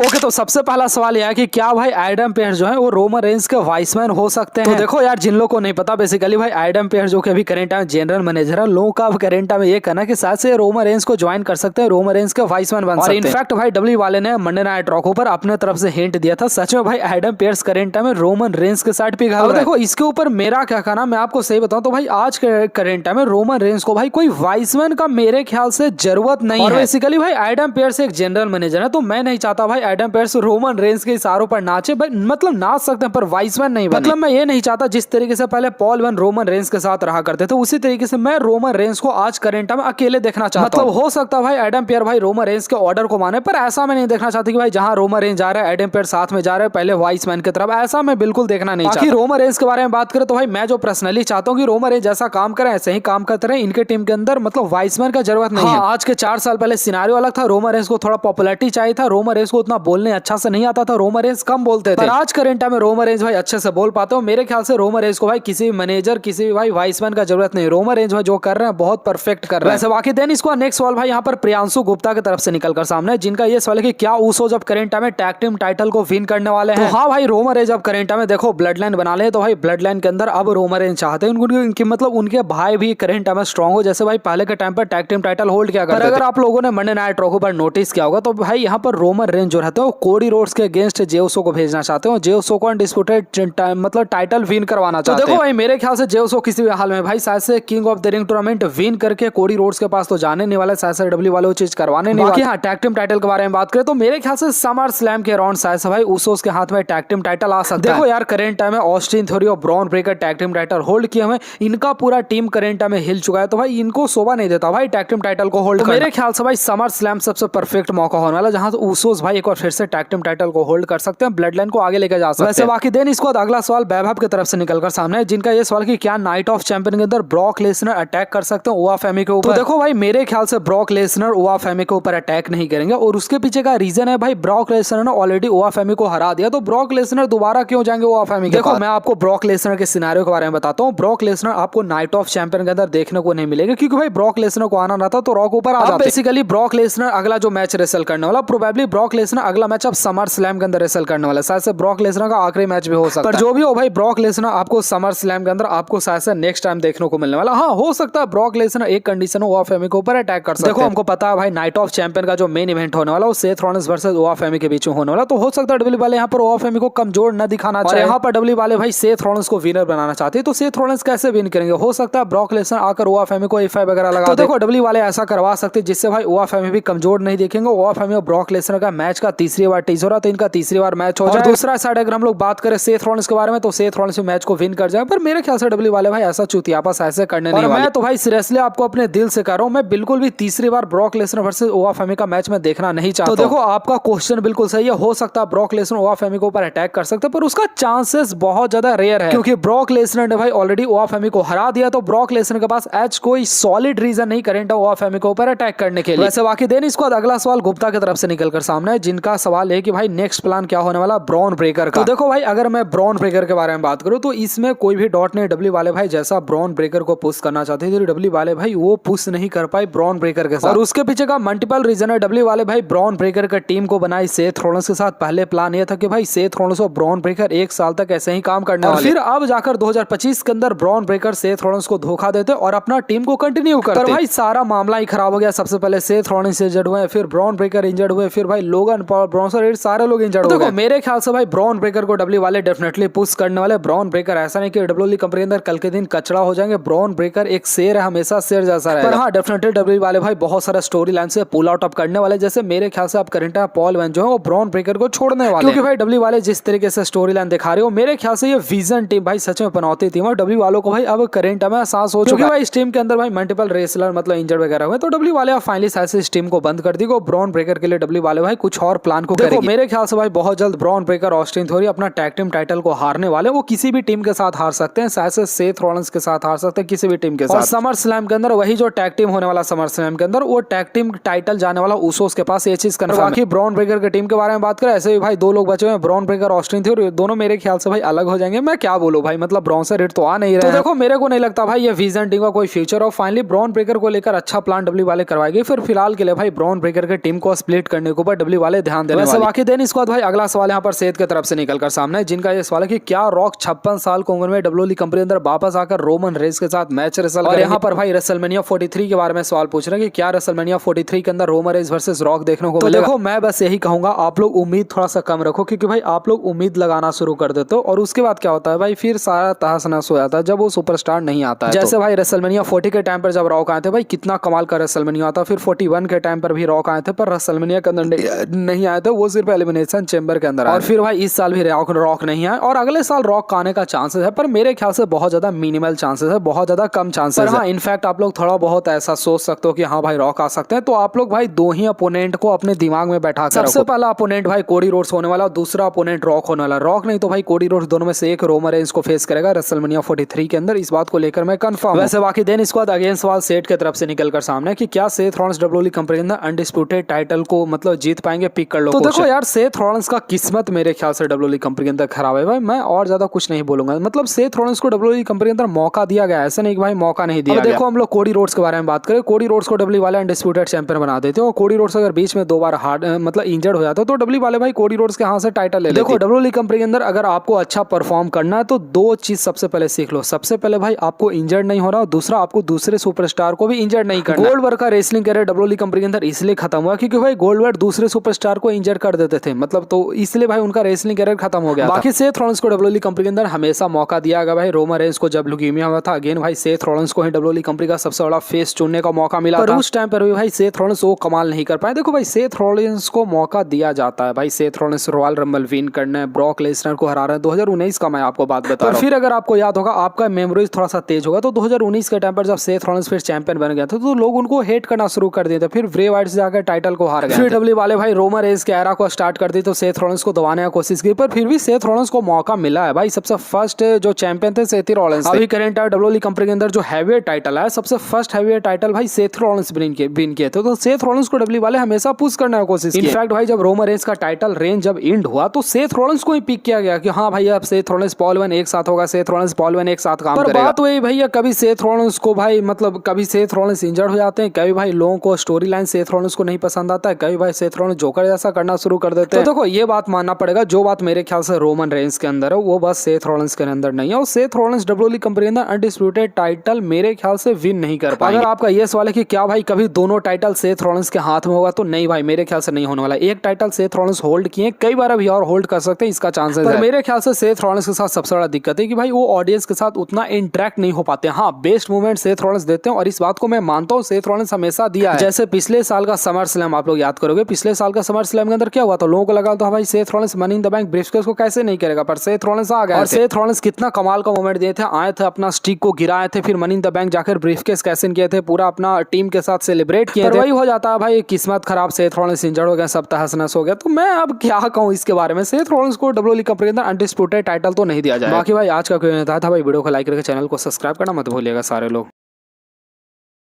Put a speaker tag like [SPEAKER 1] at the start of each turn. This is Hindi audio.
[SPEAKER 1] ओके, तो सबसे पहला सवाल यह है कि क्या भाई एडम पेयर्स जो है वो रोमन रेंज के वाइस मैन हो सकते हैं? तो देखो यार, जिन लोगों को नहीं पता, बेसिकली भाई एडम पेयर्स जो कि अभी करंट टाइम जनरल मैनेजर है, लोगों का करंट टाइम ये कहना कि शायद से रोमन रेंज को ज्वाइन कर सकते हैं, रोमन रेंज के वाइस मैन बन सकते हैं। इनफैक्ट भाई डब्ल्यू वाले ने मंडे नाइट रॉ पर अपने तरफ से हिंट दिया था। सच में भाई एडम पेयर्स करंट टाइम में रोमन रेंज के साथ पिघल रहा है। देखो इसके ऊपर मेरा क्या कहना, मैं आपको सही बताऊं तो भाई आज के करंट टाइम में रोमन रेंज को भाई कोई वाइस मैन का मेरे ख्याल से जरूरत नहीं है। बेसिकली भाई एडम पेयर्स एक जनरल मैनेजर है, तो मैं नहीं चाहता भाई एडम पेयर्स रोमन रेंज के इशारों पर नाचे। भाई मतलब नाच सकते हैं पर वाइसमैन नहीं बने। मतलब मैं ये नहीं चाहता जिस तरीके से पहले पॉल वन रोमन रेंज के साथ रहा करते थे, उसी तरीके से मैं रोमन रेंज को आज करंट में अकेले देखना चाहता हूं। मतलब हो सकता है भाई एडम पेयर भाई रोमन रेंज के ऑर्डर को माने, पर ऐसा मैं नहीं देखना चाहती कि भाई जहां रोमन रेंज जा रहा है एडम पेयर साथ में जा रहा है पहले वाइसमैन की तरफ, ऐसा मैं बिल्कुल देखना नहीं चाहता। रोमन रेंज के बारे में बात करें तो भाई मैं जो पर्सनली चाहता हूँ कि रोमन रेंज जैसा काम करें ऐसे ही काम करते रहे इनके टीम के अंदर, मतलब वाइसमैन का जरूरत नहीं है। आज के 4 साल पहले सिनारियो अलग था, रोमन रेंज को थोड़ा पॉपुलैरिटी चाहिए था, रोमन रेंज को उतना बोलने अच्छा से नहीं आता था, रोमन रेंज कम बोलते थे। पर आज करंट टाइम में रोमन रेंज भाई अच्छे से बोल पाते हो। मेरे ख्याल से रोमन रेंज को भाई किसी मैनेजर किसी भाई वाइसमैन का जरूरत नहीं, रोमन रेंज भाई जो कर रहे हैं बहुत परफेक्ट कर रहे हैं। वैसे बाकी देन इसको नेक्स्ट सवाल भाई यहाँ पर प्रियांशु गुप्ता की तरफ से निकलकर सामने, जिनका ये सवाल है कि क्या ऊसो जब करंट टाइम में टैग टीम टाइटल को विन करने वाले हैं? तो हाँ भाई रोमन रेंज अब करंट टाइम में देखो ब्लड लाइन बना ले, तो भाई ब्लड लाइन के अंदर अब रोमन रेंज चाहते हैं उनकी मतलब उनके भाई भी करंट टाइम में स्ट्रॉन्ग हो, जैसे भाई पहले के टाइम पर टैग टीम टाइटल होल्ड किया करते थे। अगर आप लोगों ने मंडे नाइट रॉ पर नोटिस किया होगा तो भाई यहाँ पर रोमन रेंज जो रहते हैं कोडी रोड्स के अगेंस्ट जेउसो को भेजना चाहते हो, जेउसो को अनडिस्प्यूटेड मतलब टाइटल विन करवाना चाहते हैं। देखो भाई मेरे ख्याल से जेउसो किसी भी हाल में भाई शायद से king of the ring tournament win करके कोडी रोड्स के पास तो जाने नहीं वाले, शायद से डब्ल्यू वाले वो चीज करवाने नहीं वाले। हाँ टैग टीम टाइटल के बारे में बात करें तो मेरे ख्याल से समर स्लैम के अराउंड शायद से भाई उसोस के हाथ में टैग टीम टाइटल आ सकता है। देखो यार करंट टाइम में ऑस्टिन थ्योरी और Bron Breakker tag team title hold किए हुए, इनका पूरा टीम करंट टाइम में हिल चुका है, तो भाई इनको शोभा नहीं देता भाई टैग टीम टाइटल को होल्ड। मेरे ख्याल से भाई समर स्लैम सबसे परफेक्ट मौका होने वाला जहां उसोस भाई एक बार फिर से टैग टीम टाइटल को होल्ड कर सकते हैं, ब्लड लाइन को आगे लेकर जा सकते हैं। वैसे बाकी देन इसको अगला सवाल वैभव की तरफ से निकलकर सामने है, जिनका ये सवाल कि क्या नाइट ऑफ चैंपियन के अंदर ब्रॉक लेसनर अटैक कर सकते हैं ओवा फेमी के ऊपर? तो देखो भाई मेरे ख्याल से ब्रॉक लेसनर ओवा फेमी के ऊपर अटैक नहीं करेंगे, और उसके पीछे का रीजन है भाई ब्रॉक लेसनर ने ऑलरेडी ओवा फेमी को हरा दिया, तो ब्रॉक लेसनर दोबारा क्यों जाएंगे ओवा फेमी के? देखो मैं आपको ब्रॉक लेसनर के सिनेरियो के बारे में बताता हूँ। ब्रॉक लेसनर आपको नाइट ऑफ चैंपियन के अंदर देखने को नहीं मिलेगा, क्योंकि भाई ब्रॉक लेसनर को आना रहता तो रॉ के ऊपर आ जाते। बेसिकली ब्रॉक लेसनर अगला जो मैच रेसल करने वाला, प्रोबेबली ब्रॉक लेसनर अगला मैच अब समर स्लैम के अंदर रेसल करने वाला, शायद से ब्रॉक लेसनर का आखिरी मैच भी हो सकता है। पर जो भी हो भाई ब्रॉक लेसनर आपको समर स्लैम के अंदर आपको शायद से नेक्स्ट टाइम देखने को मिलने वाला। हाँ हो सकता है ब्रॉक लेसनर एक कंडीशन ओवा फेमी के ऊपर अटैक कर सकते हैं। देखो हमको पता है भाई नाइट ऑफ चैंपियन का जो मेन इवेंट होने वाला वो सेथ रॉलिंस वर्सेस ओवा फेमी के बीच में होने वाला, तो हो सकता है डब्ल्यू वाले यहाँ पर ओवा फेमी को कमजोर न दिखाना चाहिए। यहाँ पर डब्ल्यू वाले भाई सेथ रॉलिंस को विनर बनाना चाहते हैं, तो सेथ रॉलिंस कैसे विन करेंगे? हो सकता है ब्रॉक लेसनर आकर ओवा फेमी को F5 वगैरह लगा दे। देखो डब्ल्यू वाले ऐसा करवा सकते हैं जिससे भाई ओवा फेमी भी कमजोर नहीं दिखेंगे। ओवा फेमी और ब्रॉक लेसनर का मैच का तीसरी बार टीज हो रहा, तो इनका तीसरी बार मैच हो जाए। दूसरा साइड अगर हम लोग बात करें सेथ रॉलिंस के बारे में, तो सेथ रॉलिंस मैच को विन कर जाए, पर मेरे ख्याल से डब्ल्यू वाले भाई ऐसा चूतियापा ऐसे करने नहीं वाले। मैं तो भाई सीरियसली आपको अपने दिल से कह रहा हूं, मैं बिल्कुल भी तीसरी बार ब्रॉक लेसनर वर्सेस ओवा फेमी का मैच में देखना नहीं चाहता। तो देखो आपका क्वेश्चन बिल्कुल सही है, हो सकता है ब्रॉक लेसनर ओवा फेमी के ऊपर अटैक कर सकते हैं, पर उसका चांसेस बहुत ज्यादा रेयर है, क्योंकि ब्रॉक लेसनर ने भाई ऑलरेडी ओवा फेमी को हरा दिया, तो ब्रॉक लेसनर के पास आज कोई सॉलिड रीजन नहीं करंट ओवा फेमी के ऊपर अटैक करने के लिए। वैसे बाकी देन इसको अगला सवाल गुप्ता की तरफ से निकलकर सामने है, जिनका सवाल है कि भाई नेक्स्ट प्लान क्या होने वाला ब्रॉन ब्रेकर का? तो देखो भाई अगर मैं ब्रॉन ब्रेकर के बारे में बात करूं तो इसमें कोई भी डॉट नहीं, डब्ल्यू वाले भाई जैसा ब्रॉन ब्रेकर को पुश करना चाहते थे डब्ल्यू वाले भाई वो पुश नहीं कर पाए ब्रॉन ब्रेकर के साथ, और उसके पीछे का मल्टीपल रीजन है। डब्ल्यू वाले भाई ब्रॉन ब्रेकर का टीम को बनाई सेथ रॉलिंस के साथ, पहले प्लान ये था कि भाई सेथ रॉलिंस और ब्रॉन ब्रेकर एक साल तक ऐसे ही काम करने वाले, फिर अब जाकर 2025 के अंदर ब्रॉन ब्रेकर सेथ रॉलिंस को धोखा देते और अपना टीम को कंटिन्यू करते, पर भाई सारा मामला ही खराब हो गया। सबसे पहले सेथ रॉलिंस इंजर्ड हुए, फिर ब्रॉन ब्रेकर इंजर्ड हुए, फिर भाई लोगन पॉल, ब्रॉन्सन रीड सारे लोग इंजर्ड हो गए। मेरे ख्याल से भाई ब्रॉन ब्रेकर को डब्ल्यू वाले डेफिनेटली पुश करने वाले। ब्रॉन ब्रेकर ऐसा नहीं कि डब्ल्यू कंपनी के अंदर कल के दिन कचड़ा हो जाएंगे, ब्रॉन ब्रेकर एक शेर है, हमेशा शेर जैसा रहेगा। पर हाँ डेफिनेटली डब्ल्यू वाले भाई बहुत सारा स्टोरी लाइन से पुल आउट अप करने वाले, जैसे मेरे ख्याल से आप करंट है पॉल वैन जो है वो ब्रॉन ब्रेकर को छोड़ने वाले, क्योंकि भाई डब्ल्यू वाले जिस तरीके से स्टोरी लाइन दिखा रहे हो मेरे ख्याल से ये विजन टीम भाई सच में पनौती टीम और डब्ल्यू वालों को भाई अब करंट में एहसास हो चुका है भाई इस टीम के अंदर भाई मल्टीपल रेसलर मतलब इंजर्ड वगैरह हुए, तो डब्ल्यू वाले फाइनली शायद इस टीम को बंद कर दी। ब्रॉन ब्रेकर के लिए डब्ल्यू वाले भाई कुछ और प्लान को करेंगे। मेरे ख्याल से भाई बहुत जल्द ब्रॉन ब्रेकर ऑस्टिन थ्योरी अपना टैग टीम टाइटल को हारने वाले, वो किसी भी टीम के साथ हार सकते हैं, शायद से सेथ रॉलिंस के साथ हार सकते हैं, किसी भी टीम के साथ। समर स्लैम के अंदर वही जो टैग टीम होने वाला समर स्लैम के अंदर वो टैग टीम टाइटल जाने वाला उसोस के पास, ये चीज कंफर्म है। ब्रॉन ब्रेकर के टीम के बारे में बात करें ऐसे भी भाई दो लोग बचे हुए हैं, ब्रॉन ब्रेकर ऑस्टिन थ्योरी, दोनों मेरे ख्याल से भाई अलग हो जाएंगे। मैं क्या बोलूं भाई, मतलब ब्रॉन्सन रीड तो आ नहीं रहे। तो देखो मेरे को नहीं लगता भाई ये विजन टीम का कोई फ्यूचर हो। फाइनली ब्रॉन ब्रेकर को लेकर अच्छा प्लान डब्ल्यू वाले करवाएंगे, फिर फिलहाल के लिए भाई ब्रॉन ब्रेकर के टीम को स्प्लिट करने के ऊपर डब्ल्यू वाले ध्यान देने वाली। बाकी देन इसके बाद भाई अगला सवाल यहाँ पर सेठ की तरफ से निकलकर सामने, जिनका ये सवाल है कि क्या रॉक 56 साल की उम्र में डब्ल्यूडब्ल्यूई कंपनी के अंदर वापस आकर रोमन रेंस के साथ मैच रेसल। और यहाँ पर भाई रेसलमेनिया 43 के बारे में सवाल पूछ रहे हैं कि क्या रेसलमेनिया 43 के अंदर रोमन रेंस वर्सेस रॉक देखने को मिलेगा। देखो मैं बस यही कहूंगा, आप लोग उम्मीद थोड़ा सा कम रखो, क्योंकि भाई आप लोग उम्मीद लगाना शुरू कर देते हो और उसके बाद क्या होता है भाई, फिर सारा तहस नहस हो जाता है जब वो सुपरस्टार नहीं आता है। जैसे भाई रेसलमेनिया 40 के टाइम पर जब रॉक आए थे भाई, कितना कमाल का रेसलमेनिया आता। फिर 41 के टाइम पर भी रॉक आए थे, पर रेसलमेनिया के अंदर नहीं आए थे, वो सिर्फ एलिमिनेशन चेंबर के अंदर। और फिर भाई इस साल भी रॉक नहीं आए, और अगले साल रॉक आने का चांसेस है, पर मेरे ख्याल से बहुत ज्यादा मिनिमल चांसेस है, बहुत ज्यादा कम चांसेस है। हाँ इनफैक्ट आप लोग थोड़ा बहुत ऐसा सोच सकते हो कि हाँ भाई रॉक आ सकते हैं, तो आप लोग भाई दो ही अपोनेंट को अपने दिमाग में बैठा कर, सबसे पहला अपोनेंट भाई कोडी रोड्स होने वाला, दूसरा अपोनेंट रॉक होने वाला। रॉक नहीं तो भाई कोडी रोड्स, दोनों में से एक रोमन रेंस को फेस करेगा रेसलमेनिया 43 के अंदर, इस बात को लेकर मैं कंफर्म। वैसे बाकी देन इसके बाद अगेन सवाल सेठ की तरफ से निकलकर सामने कि क्या सेथ रॉलिंस डब्ल्यूडब्ल्यूई कंपनी के अंदर अनडिस्प्यूटेड टाइटल को मतलब जीत पाएंगे, पिक कर लो। तो देखो यार सेथ रॉलिंस का किस्मत मेरे ख्याल से डब्ल्यूडब्ल्यूई कंपनी के अंदर खराब है भाई, मैं और ज्यादा कुछ नहीं बोलूंगा। मतलब सेथ रॉलिंस को डब्ल्यूडब्ल्यूई कंपनी के अंदर मौका दिया गया, ऐसा नहीं कि भाई मौका नहीं दिया। देखो हम लोग कोडी रोड्स के बारे में बात करें, कोडी रोड्स को डब्ल्यूडब्ल्यूई वाले अनडिस्प्यूटेड चैंपियन बना देते हो, और कोडी रोड्स अगर बीच में 2 बार हार्ड मतलब इंजर्ड हो जाता है तो डब्ल्यूडब्ल्यूई वाले भाई कोडी रोड्स के हाथ से टाइटल ले लेते। देखो डब्ल्यूडब्ल्यूई कंपनी के अंदर अगर आपको अच्छा परफॉर्म करना है तो 2 चीज सबसे पहले सीख लो। सबसे पहले भाई आपको इंजर्ड नहीं हो रहा, दूसरा आपको दूसरे सुपरस्टार को भी इंजर्ड नहीं करना। गोल्डबर्ग का रेसलिंग कैरियर डब्ल्यूडब्ल्यूई कंपनी के अंदर इसलिए खत्म हुआ क्योंकि भाई गोल्डबर्ग दूसरे सुपरस्टार को इंजर्ड कर देते थे, मतलब तो इसलिए भाई उनका रेसलिंग कैरियर खत्म हो गया। बाकी सेथ रॉलिंस को डब्ल्यूडब्ल्यूई कंपनी के अंदर हमेशा मौका दिया गया भाई। रोमन रेंस को जब ल्यूकीमिया हुआ था, अगेन भाई सेथ रॉलिंस को ही डब्ल्यूडब्ल्यूई कंपनी का सबसे बड़ा फेस चुनने का मौका मिला था। उस टाइम पर भी भाई सेथ रॉलिंस वो कमाल नहीं कर पाए। देखो भाई सेथ रॉलिंस को मौका दिया जाता है भाई, Seth Rollins royal rumble win करना है, ब्रॉक लेसनर को हरा रहे हैं, 2019 का मैं आपको बात बता रहा हूं। फिर अगर आपको याद होगा, आपका मेमोरीज थोड़ा सा तेज होगा, तो 2019 के टाइम पर जब सेथ रॉलिंस फिर चैंपियन बन गया था तो लोग उनको हेट करना शुरू कर दिए थे। फिर ब्रे वाइट से जाकर टाइटल को हार गए। फिर डब्ल्यूडब्ल्यूई वाले भाई रोमन रेंस के एरा को स्टार्ट कर दी तो सेथ रॉलिंस को दबाने की कोशिश की, पर फिर भी सेथ रॉलिंस को मौका मिला है भाई। सबसे फर्स्ट जो चैंपियन थे सेथ रॉलिंस। अभी करंट डब्ल्यूडब्ल्यूई कंपनी के अंदर जो हैवीवेट टाइटल है, सबसे फर्स्ट हैवीवेट टाइटल भाई सेथ रॉलिंस विन किए थे, तो सेथ रॉलिंस को डब्ल्यूडब्ल्यूई वाले हमेशा पुश करने की कोशिश की। इनफैक्ट भाई जब रोमन रेंस का टाइटल रेंज जब एंड हुआ तो सेथ रॉलिंस को ही पिक किया गया कि हाँ भाई अब सेथ रॉलिंस पॉल हॉमन एक साथ होगा, सेथ रॉलिंस पॉल हॉमन एक साथ काम करेगा। बात वही भैया, कभी सेथ रॉलिंस को भाई मतलब कभी सेथ रॉलिंस इंजर्ड हो जाते हैं, कभी भाई लोगों को स्टोरी लाइन सेथ रॉलिंस को नहीं पसंद आता है, कभी भाई सेथ रॉलिंस जोकर जैसा करना शुरू कर देते हैं। तो देखो ये बात मानना पड़ेगा, जो बात मेरे ख्याल से रोमन रेंस के अंदर है वो बस सेथ रॉलिंस के अंदर नहीं है। और सेथ रॉलिंस डब्ल्यूडब्ल्यूई कंपनी के अंदर अनडिस्प्यूटेड टाइटल मेरे ख्याल से विन नहीं कर पाएंगे। अगर आपका ये सवाल है कि क्या भाई कभी दोनों टाइटल सेथ रॉलिंस के हाथ में होगा, तो नहीं भाई मेरे ख्याल से नहीं होने वाला। एक टाइटल सेथ रॉलिंस होल्ड किए, कई बार अभी और होल्ड कर सकते हैं, इसका चांसेस है। मेरे ख्याल से सेथ रॉलिंस के साथ सबसे बड़ा दिक्कत है कि भाई वो ऑडियंस के साथ उतना इंटरेक्ट नहीं हो पाते। हाँ बेस्ट मूवमेंट सेथ रॉलिंस देते हैं और इस बात को मैं मानता हूँ, सेथ रॉलिंस हमेशा दिया है। जैसे पिछले साल का समर स्लैम आप लोग याद करोगे, पिछले साल का समर स्लैम के अंदर क्या हुआ था, लोगों को लगा था भाई Seth Rollins money in the bank briefcase को कैसे नहीं करेगा, पर सेथ रॉलिंस आ गया। और सेथ रॉलिंस कितना कमाल का मूवमेंट दिए थे, आए थे अपना स्टिक को गिराए थे, फिर मनी इन द बैंक जाकर ब्रीफकेस कैसे किए थे, पूरा अपना टीम के साथ सेलिब्रेट किए थे। वही हो जाता है भाई, किस्मत खराब, सेथ रॉलिंस इंजर्ड हो गया, सब तहस नहस हो गया। तो मैं अब क्या कहूँ इसके बारे में, सेथ रॉलिंस को डब्ल्यूडब्ल्यूई कंपनी के अंदर अनडिस्प्यूटेड टाइटल तो नहीं दिया जाए। बाकी भाई आज का क्यों था भाई, वीडियो को लाइक करके चैनल को सब्सक्राइब करना मत भूलिएगा सारे लोग।